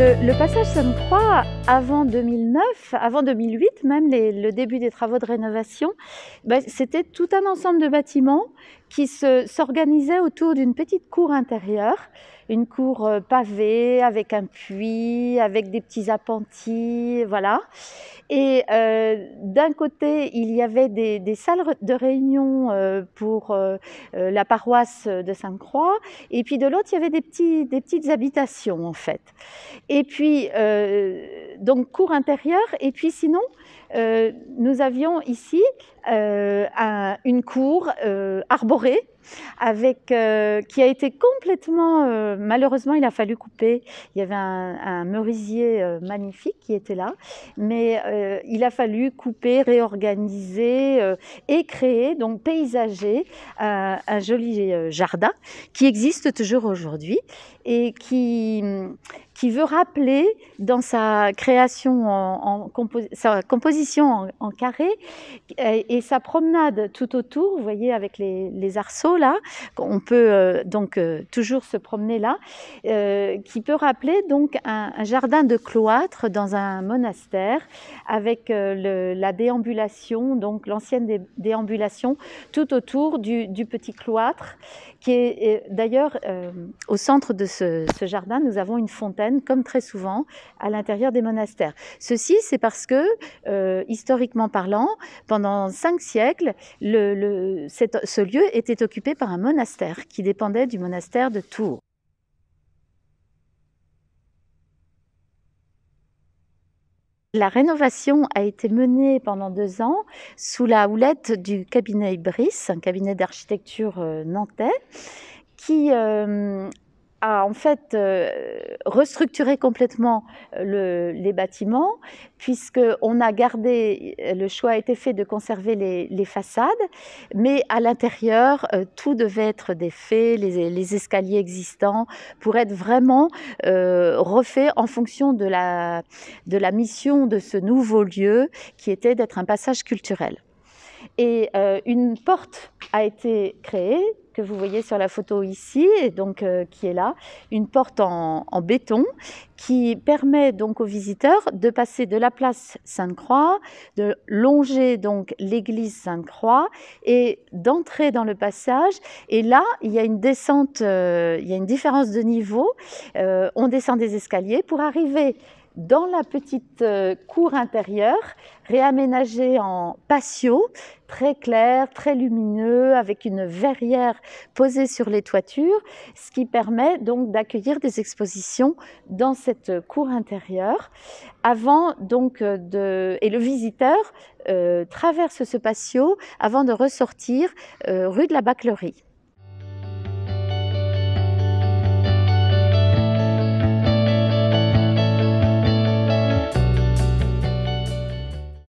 Le passage Sainte-Croix, avant 2009, avant 2008 même, le début des travaux de rénovation, c'était tout un ensemble de bâtiments qui s'organisaient autour d'une petite cour intérieure, une cour pavée avec un puits, avec des petits appentis, voilà. Et d'un côté, il y avait des salles de réunion pour la paroisse de Sainte-Croix, et puis de l'autre, il y avait des petites habitations en fait. Et puis, donc cour intérieure, et puis sinon, nous avions ici une cour arborée, qui a été complètement, malheureusement il a fallu couper, il y avait un merisier magnifique qui était là, mais il a fallu couper, réorganiser et créer, donc paysager, un joli jardin qui existe toujours aujourd'hui et qui veut rappeler dans sa création, sa composition en carré et sa promenade tout autour, vous voyez avec les arceaux là, on peut toujours se promener là, qui peut rappeler donc un jardin de cloître dans un monastère avec la déambulation, donc l'ancienne déambulation tout autour du petit cloître qui est d'ailleurs au centre de ce jardin, nous avons une fontaine, comme très souvent, à l'intérieur des monastères. Ceci, c'est parce que, historiquement parlant, pendant 5 siècles, ce lieu était occupé par un monastère qui dépendait du monastère de Tours. La rénovation a été menée pendant 2 ans sous la houlette du cabinet Ibris, un cabinet d'architecture nantais, qui a en fait restructuré complètement les bâtiments, puisqu'on a gardé, le choix a été fait de conserver les façades, mais à l'intérieur, tout devait être défait, les escaliers existants, pour être vraiment refait en fonction de la mission de ce nouveau lieu, qui était d'être un passage culturel. Et une porte a été créée, que vous voyez sur la photo ici, et donc qui est là, une porte en béton qui permet donc aux visiteurs de passer de la place Sainte-Croix, de longer donc l'église Sainte-Croix et d'entrer dans le passage. Et là, il y a une descente, il y a une différence de niveau. On descend des escaliers pour arriver dans la petite cour intérieure, réaménagée en patio, très clair, très lumineux, avec une verrière posée sur les toitures, ce qui permet donc d'accueillir des expositions dans cette cour intérieure. Avant donc et le visiteur traverse ce patio avant de ressortir rue de la Baclerie.